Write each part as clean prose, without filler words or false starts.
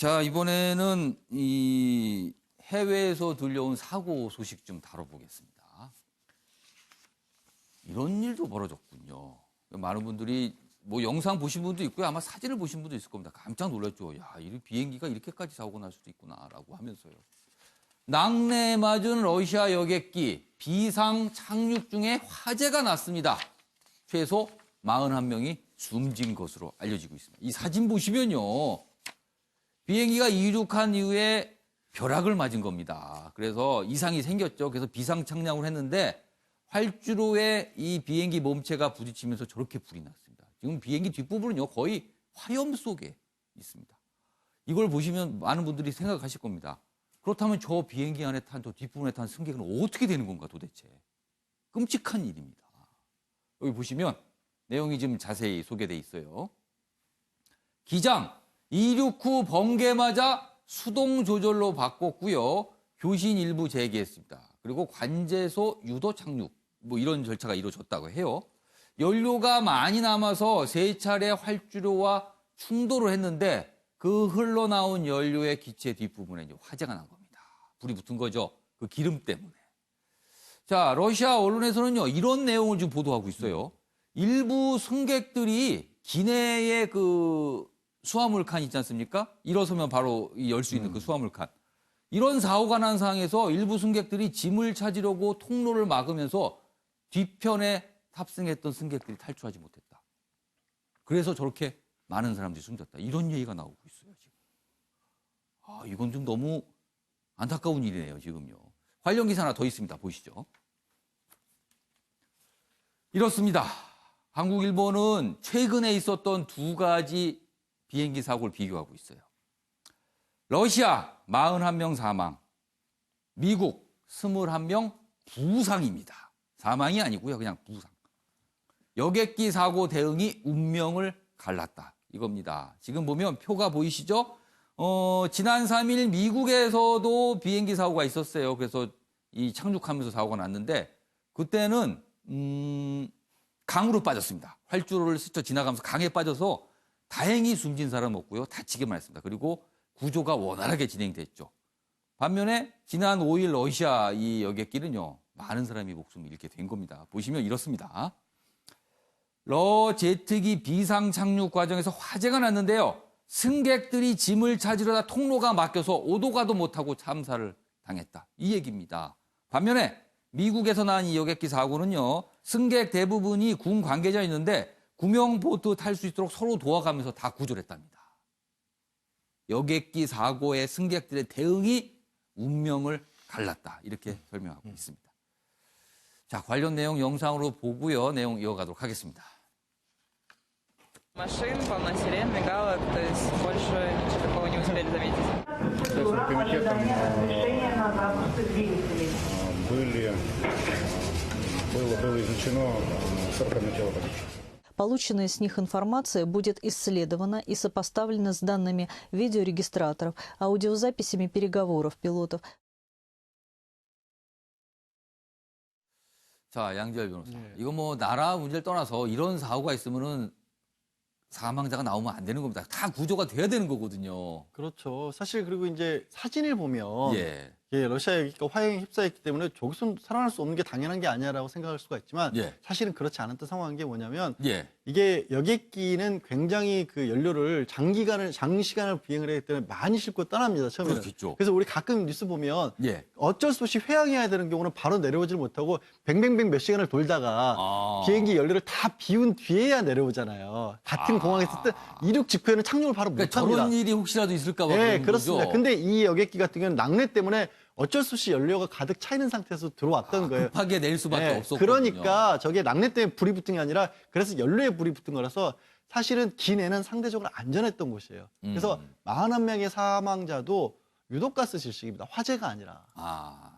자, 이번에는 이 해외에서 들려온 사고 소식 좀 다뤄보겠습니다. 이런 일도 벌어졌군요. 많은 분들이 뭐 영상 보신 분도 있고요. 아마 사진을 보신 분도 있을 겁니다. 깜짝 놀랐죠. 야, 이 비행기가 이렇게까지 사고 날 수도 있구나라고 하면서요. 낙뢰에 맞은 러시아 여객기 비상 착륙 중에 화재가 났습니다. 최소 41명이 숨진 것으로 알려지고 있습니다. 이 사진 보시면요. 비행기가 이륙한 이후에 벼락을 맞은 겁니다. 그래서 이상이 생겼죠. 그래서 비상 착륙을 했는데 활주로에 이 비행기 몸체가 부딪히면서 저렇게 불이 났습니다. 지금 비행기 뒷부분은요. 거의 화염 속에 있습니다. 이걸 보시면 많은 분들이 생각하실 겁니다. 그렇다면 저 비행기 안에 탄, 저 뒷부분에 탄 승객은 어떻게 되는 건가 도대체. 끔찍한 일입니다. 여기 보시면 내용이 지금 자세히 소개돼 있어요. 기장, 이륙 후 번개 맞아 수동 조절로 바꿨고요. 교신 일부 재개했습니다. 그리고 관제소 유도 착륙, 뭐 이런 절차가 이루어졌다고 해요. 연료가 많이 남아서 세 차례 활주로와 충돌을 했는데 그 흘러나온 연료의 기체 뒷부분에 이제 화재가 난 겁니다. 불이 붙은 거죠. 그 기름 때문에. 자, 러시아 언론에서는요, 이런 내용을 지금 보도하고 있어요. 일부 승객들이 기내에 그 수화물칸 있지 않습니까? 일어서면 바로 열 수 있는 그 수화물칸. 이런 사고가 난 상황에서 일부 승객들이 짐을 찾으려고 통로를 막으면서 뒤편에 탑승했던 승객들이 탈출하지 못했다. 그래서 저렇게 많은 사람들이 숨졌다. 이런 얘기가 나오고 있어요, 지금. 아, 이건 좀 너무 안타까운 일이네요, 지금요. 관련 기사 하나 더 있습니다. 보시죠. 이렇습니다. 한국, 일본은 최근에 있었던 두 가지 비행기 사고를 비교하고 있어요. 러시아 41명 사망, 미국 21명 부상입니다. 사망이 아니고요, 그냥 부상. 여객기 사고 대응이 운명을 갈랐다. 이겁니다. 지금 보면 표가 보이시죠? 지난 3일 미국에서도 비행기 사고가 있었어요. 그래서 이 착륙하면서 사고가 났는데 그때는 강으로 빠졌습니다. 활주로를 스쳐 지나가면서 강에 빠져서 다행히 숨진 사람 없고요. 다치기만 했습니다. 그리고 구조가 원활하게 진행됐죠. 반면에 지난 5일 러시아 이 여객기는요. 많은 사람이 목숨을 잃게 된 겁니다. 보시면 이렇습니다. 러제트기 비상 착륙 과정에서 화재가 났는데요. 승객들이 짐을 찾으려다 통로가 막혀서 오도 가도 못하고 참사를 당했다. 이 얘기입니다. 반면에 미국에서 난 이 여객기 사고는요. 승객 대부분이 군 관계자였는데 구명보트 탈 수 있도록 서로 도와가면서 다 구조를 했답니다. 여객기 사고의 승객들의 대응이 운명을 갈랐다. 이렇게 설명하고 있습니다. 자, 관련 내용 영상으로 보고요. 내용 이어가도록 하겠습니다. Машин, полно сирен, мигалок, то есть больше ничего такого не успели заметить. Комитетом было изучено 41 тело погибших. Полученная с них информация будет исследована и сопоставлена с данными видеорегистраторов, аудиозаписями переговоров пилотов. 자, 양지열 변호사. 이거 뭐 나라 문제를 떠나서 이런 사고가 있으면은 사망자가 나오면 안 되는 겁니다. 다 구조가 돼야 되는 거거든요. 그렇죠. 사실 그리고 이제 사진을 보면 예. 러시아 여객기가 화형에 휩싸였기 때문에 저기서 살아날 수 없는 게 당연한 게 아니라고 생각할 수가 있지만 예. 사실은 그렇지 않았던 상황인 게 뭐냐면 예. 이게 여객기는 굉장히 그 연료를 장시간을 비행을 하기 때문에 많이 싣고 떠납니다. 처음에는. 그렇겠죠. 그래서 우리 가끔 뉴스 보면 예. 어쩔 수 없이 회항해야 되는 경우는 바로 내려오지를 못하고 뱅뱅뱅 몇 시간을 돌다가 비행기 연료를 다 비운 뒤에야 내려오잖아요. 같은 공항에서 이륙 직후에는 착륙을 바로 그러니까 못합니다. 저런 일이 혹시라도 있을까 봐. 네, 그런 그렇습니다. 거죠? 근데 이 여객기 같은 경우는 낙뢰 때문에 어쩔 수 없이 연료가 가득 차 있는 상태에서 들어왔던 거예요. 급하게 낼 수밖에 네, 없었거든요. 그러니까 저게 낙뢰 때문에 불이 붙은 게 아니라 그래서 연료에 불이 붙은 거라서 사실은 기내는 상대적으로 안전했던 곳이에요. 그래서 41명의 사망자도 유독가스 질식입니다. 화재가 아니라.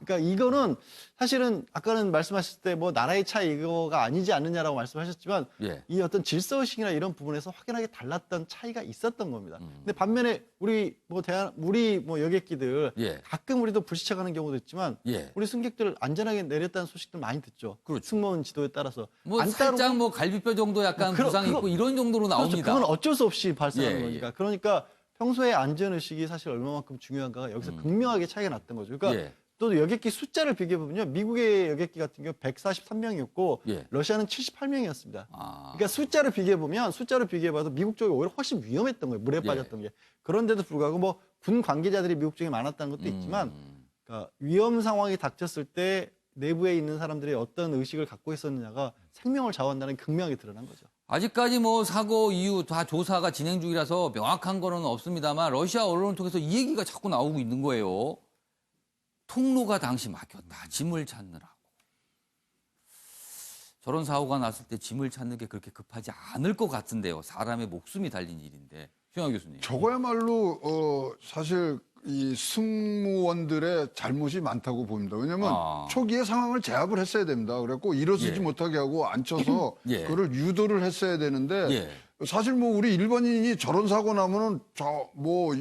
그러니까 이거는 사실은 아까는 말씀하셨을 때 뭐 나라의 차이 이거가 아니지 않느냐라고 말씀하셨지만 예. 이 어떤 질서의식이나 이런 부분에서 확연하게 달랐던 차이가 있었던 겁니다. 근데 반면에 우리 여객기들 예. 가끔 우리도 불시착하는 경우도 있지만 예. 우리 승객들 안전하게 내렸다는 소식들 많이 듣죠. 그렇죠. 승무원 지도에 따라서 뭐 안 살짝 따르고 뭐 갈비뼈 정도 약간 부상이 있고 이런 정도로 나옵니다. 그렇죠. 그건 어쩔 수 없이 발생하는 예, 거니까. 예. 그러니까 평소에 안전의식이 사실 얼마만큼 중요한가가 여기서 극명하게 차이가 났던 거죠. 그러니까 예. 또 여객기 숫자를 비교해보면요. 미국의 여객기 같은 경우 143명이었고 예. 러시아는 78명이었습니다. 아. 그러니까 숫자를 비교해봐도 미국 쪽이 오히려 훨씬 위험했던 거예요. 물에 예. 빠졌던 게. 그런데도 불구하고 뭐 군 관계자들이 미국 쪽에 많았다는 것도 있지만 그러니까 위험 상황이 닥쳤을 때 내부에 있는 사람들이 어떤 의식을 갖고 있었느냐가 생명을 좌우한다는 게 극명하게 드러난 거죠. 아직까지 뭐 사고 이후 다 조사가 진행 중이라서 명확한 거는 없습니다만 러시아 언론을 통해서 이 얘기가 자꾸 나오고 있는 거예요. 통로가 당시 막혔다. 짐을 찾느라고. 저런 사고가 났을 때 짐을 찾는 게 그렇게 급하지 않을 것 같은데요. 사람의 목숨이 달린 일인데. 최영하 교수님. 저거야말로 사실 이 승무원들의 잘못이 많다고 봅니다. 왜냐하면 초기에 상황을 제압을 했어야 됩니다. 그래갖고 일어서지 예. 못하게 하고 앉혀서 예. 그걸 유도를 했어야 되는데 예. 사실 뭐 우리 일반인이 저런 사고 나면은 뭐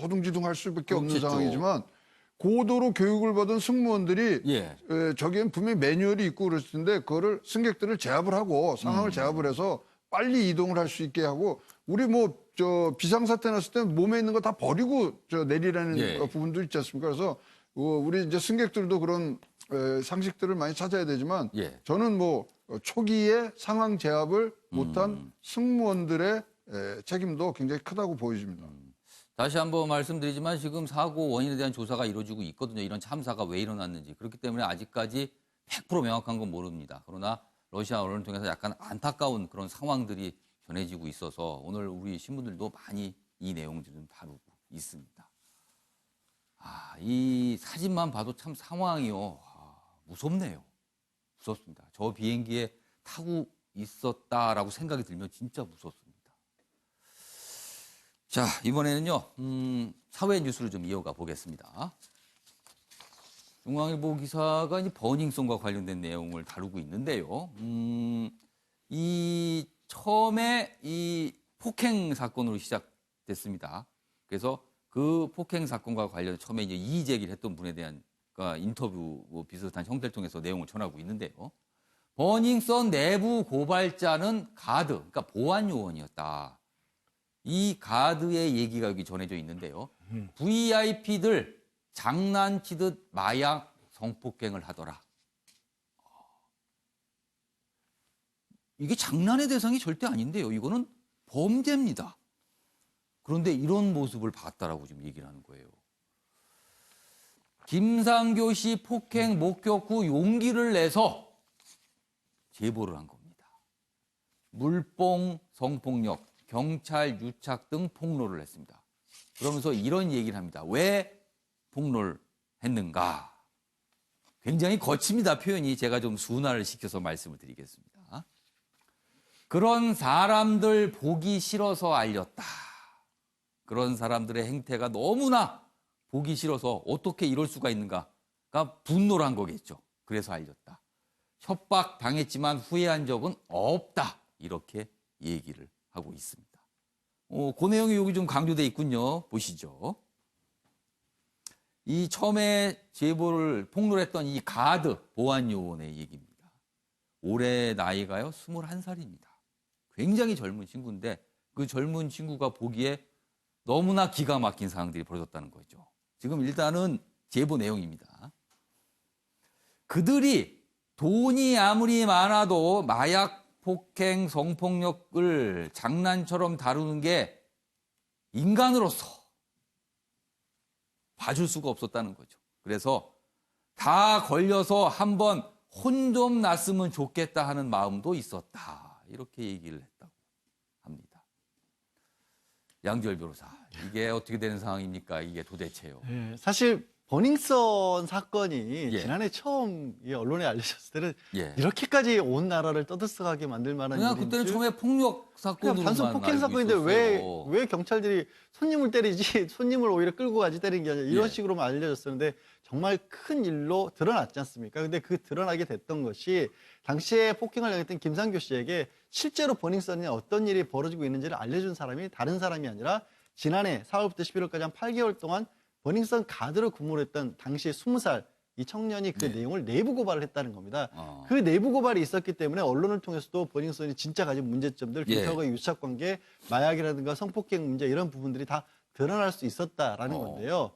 허둥지둥 할 수밖에 없는 그렇겠죠. 상황이지만 고도로 교육을 받은 승무원들이 예. 저기엔 분명히 매뉴얼이 있고 그랬을 텐데 그거를 승객들을 제압을 하고 상황을 제압을 해서 빨리 이동을 할 수 있게 하고 우리 뭐 비상사태 났을 때 몸에 있는 거 다 버리고 내리라는 예. 부분도 있지 않습니까? 그래서 우리 이제 승객들도 그런 상식들을 많이 찾아야 되지만 예. 저는 뭐 초기에 상황 제압을 못한 승무원들의 책임도 굉장히 크다고 보여집니다. 다시 한번 말씀드리지만 지금 사고 원인에 대한 조사가 이루어지고 있거든요. 이런 참사가 왜 일어났는지. 그렇기 때문에 아직까지 100% 명확한 건 모릅니다. 그러나 러시아 언론을 통해서 약간 안타까운 그런 상황들이 전해지고 있어서 오늘 우리 신문들도 많이 이 내용들을 좀 다루고 있습니다. 이 사진만 봐도 참 상황이요. 무섭네요. 무섭습니다. 저 비행기에 타고 있었다라고 생각이 들면 진짜 무섭습니다. 자, 이번에는요, 사회 뉴스를 좀 이어가 보겠습니다. 중앙일보 기사가 이제 버닝썬과 관련된 내용을 다루고 있는데요. 처음에 이 폭행 사건으로 시작됐습니다. 그래서 그 폭행 사건과 관련 처음에 이제 이의 제기를 했던 분에 대한 인터뷰 비슷한 형태를 통해서 내용을 전하고 있는데요. 버닝썬 내부 고발자는 가드, 그러니까 보안 요원이었다. 이 가드의 얘기가 여기 전해져 있는데요. VIP들 장난치듯 마약 성폭행을 하더라. 이게 장난의 대상이 절대 아닌데요. 이거는 범죄입니다. 그런데 이런 모습을 봤다라고 지금 얘기를 하는 거예요. 김상교 씨 폭행 목격 후 용기를 내서 제보를 한 겁니다. 물뽕 성폭력, 경찰 유착 등 폭로를 했습니다. 그러면서 이런 얘기를 합니다. 왜 폭로를 했는가? 굉장히 거칩니다. 표현이. 제가 좀 순화를 시켜서 말씀을 드리겠습니다. 그런 사람들 보기 싫어서 알렸다. 그런 사람들의 행태가 너무나 보기 싫어서 어떻게 이럴 수가 있는가가 분노를 한 거겠죠. 그래서 알렸다. 협박 당했지만 후회한 적은 없다. 이렇게 얘기를 하고 있습니다. 그 내용이 여기 좀 강조돼 있군요. 보시죠. 이 처음에 제보를 폭로를 했던 이 가드 보안 요원의 얘기입니다. 올해 나이가요 21살입니다. 굉장히 젊은 친구인데 그 젊은 친구가 보기에 너무나 기가 막힌 상황들이 벌어졌다는 거죠. 지금 일단은 제보 내용입니다. 그들이 돈이 아무리 많아도 마약, 폭행, 성폭력을 장난처럼 다루는 게 인간으로서 봐줄 수가 없었다는 거죠. 그래서 다 걸려서 한번 혼 좀 났으면 좋겠다 하는 마음도 있었다. 이렇게 얘기를 했다고 합니다. 양지열 변호사, 이게 어떻게 되는 상황입니까? 이게 도대체요. 네, 사실 버닝썬 사건이 예. 지난해 처음 이 언론에 알려졌을 때는 예. 이렇게까지 온 나라를 떠들썩하게 만들 만한 그냥 일인지 그때는 처음에 폭력 그냥 사건으로만 단순 폭행 알고 사건인데 있었어요. 왜 경찰들이 손님을 때리지 손님을 오히려 끌고 가지 때리는 게 아니라 이런 예. 식으로만 알려졌었는데 정말 큰 일로 드러났지 않습니까? 근데 그 드러나게 됐던 것이 당시에 폭행을 당했던 김상교 씨에게 실제로 버닝썬에 어떤 일이 벌어지고 있는지를 알려준 사람이 다른 사람이 아니라 지난해 4월부터 11월까지 한 8개월 동안 버닝썬 가드로 근무를 했던 당시 20살 이 청년이 그 네. 내용을 내부 고발을 했다는 겁니다. 어. 그 내부 고발이 있었기 때문에 언론을 통해서도 버닝썬이 진짜 가진 문제점들, 예. 경찰과의 유착관계, 마약이라든가 성폭행 문제 이런 부분들이 다 드러날 수 있었다라는 건데요.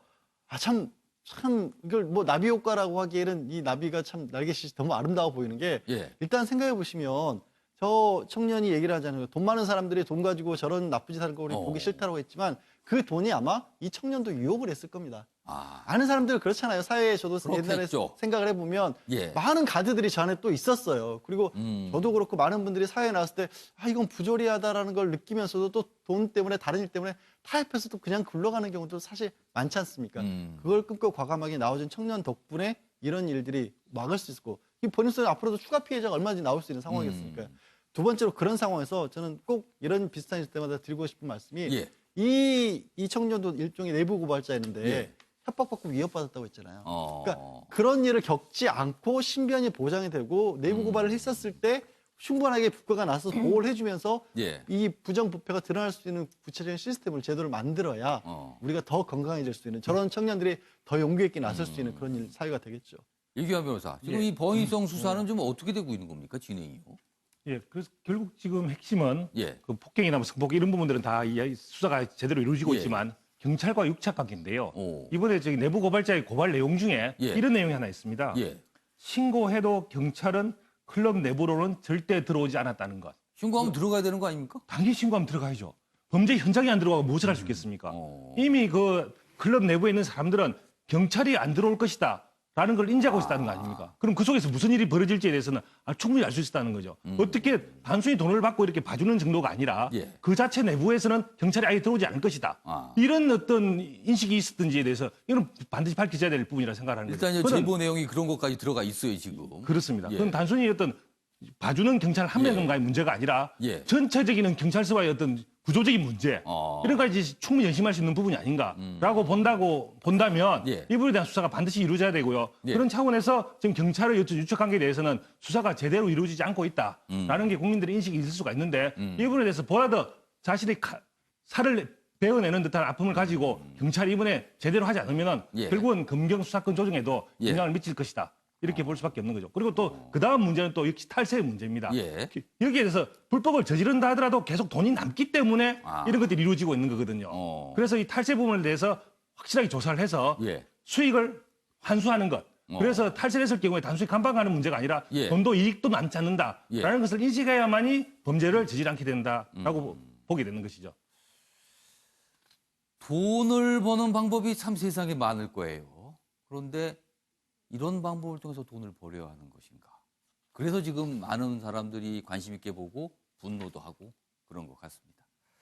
참 이걸 뭐 나비 효과라고 하기에는 이 나비가 참 날개짓이 너무 아름다워 보이는 게 예. 일단 생각해 보시면 저 청년이 얘기를 하잖아요. 돈 많은 사람들이 돈 가지고 저런 나쁜 짓 하는 거 우리 보기 싫다고 했지만 그 돈이 아마 이 청년도 유혹을 했을 겁니다. 아는 사람들 그렇잖아요. 사회에 저도 옛날에 그렇겠죠. 생각을 해보면 예. 많은 가드들이 저 안에 또 있었어요. 그리고 저도 그렇고 많은 분들이 사회에 나왔을 때 이건 부조리하다라는 걸 느끼면서도 또 돈 때문에 다른 일 때문에 타협해서 또 그냥 굴러가는 경우도 사실 많지 않습니까? 그걸 끊고 과감하게 나와준 청년 덕분에 이런 일들이 막을 수 있고 이 본인은 앞으로도 추가 피해자가 얼마든지 나올 수 있는 상황이었으니까요. 두 번째로 그런 상황에서 저는 꼭 이런 비슷한 일 때마다 드리고 싶은 말씀이 예. 이 청년도 일종의 내부 고발자였는데 예. 협박받고 위협받았다고 했잖아요. 어. 그러니까 그런 일을 겪지 않고 신변이 보장이 되고 내부 고발을 했었을 때 충분하게 국가가 나서 보호를 해주면서 예. 이 부정부패가 드러날 수 있는 구체적인 시스템을 제도를 만들어야 우리가 더 건강해질 수 있는 저런 청년들이 더 용기 있게 나설 수 있는 그런 일 사회가 되겠죠. 이규환 변호사, 지금 이 범위성 수사는 좀 어떻게 되고 있는 겁니까? 진행이요? 예, 그래서 결국 지금 핵심은 예. 그 폭행이나 뭐 성폭 이런 부분들은 다 수사가 제대로 이루어지고 예. 있지만 경찰과 육착 관계인데요. 오. 이번에 저기 내부 고발자의 고발 내용 중에 예. 이런 내용이 하나 있습니다. 예. 신고해도 경찰은 클럽 내부로는 절대 들어오지 않았다는 것. 신고하면 들어가야 되는 거 아닙니까? 당연히 신고하면 들어가야죠. 범죄 현장에 안 들어가고 무엇을 할 수 있겠습니까? 이미 그 클럽 내부에 있는 사람들은 경찰이 안 들어올 것이다. 라는 걸 인지하고 있다는 거 아닙니까? 그럼 그 속에서 무슨 일이 벌어질지에 대해서는 충분히 알 수 있다는 거죠. 어떻게 단순히 돈을 받고 이렇게 봐주는 정도가 아니라 예. 그 자체 내부에서는 경찰이 아예 들어오지 않을 것이다. 이런 어떤 인식이 있었던지에 대해서 이건 반드시 밝혀져야 될 부분이라 생각하는 거죠. 일단 이제 제보 내용이 그런 것까지 들어가 있어요, 지금. 그렇습니다. 예. 그건 단순히 어떤 봐주는 경찰 한 명과의 문제가 아니라 예. 전체적인 경찰서와의 어떤 구조적인 문제 이런 까지 충분히 연심할 수 있는 부분이 아닌가라고 본다면 예. 이 부분에 대한 수사가 반드시 이루어져야 되고요. 예. 그런 차원에서 지금 경찰의 유착 관계에 대해서는 수사가 제대로 이루어지지 않고 있다라는 게 국민들의 인식이 있을 수가 있는데 이 부분에 대해서 보다 더 자신이 살을 베어내는 듯한 아픔을 가지고 경찰이 이번에 제대로 하지 않으면 예. 결국은 검경 수사권 조정에도 예. 영향을 미칠 것이다. 이렇게 볼 수밖에 없는 거죠. 그리고 또 그 다음 문제는 또 역시 탈세의 문제입니다. 예. 여기에 대해서 불법을 저지른다 하더라도 계속 돈이 남기 때문에 이런 것들이 이루어지고 있는 거거든요. 그래서 이 탈세 부분에 대해서 확실하게 조사를 해서 예. 수익을 환수하는 것. 그래서 탈세를 했을 경우에 단순히 감방가는 문제가 아니라 예. 돈도 이익도 남지 않는다라는 예. 것을 인식해야만이 범죄를 저지르지 않게 된다라고 보게 되는 것이죠. 돈을 버는 방법이 참 세상에 많을 거예요. 그런데 이런 방법을 통해서 돈을 벌여야 하는 것인가. 그래서 지금 많은 사람들이 관심 있게 보고 분노도 하고 그런 것 같습니다.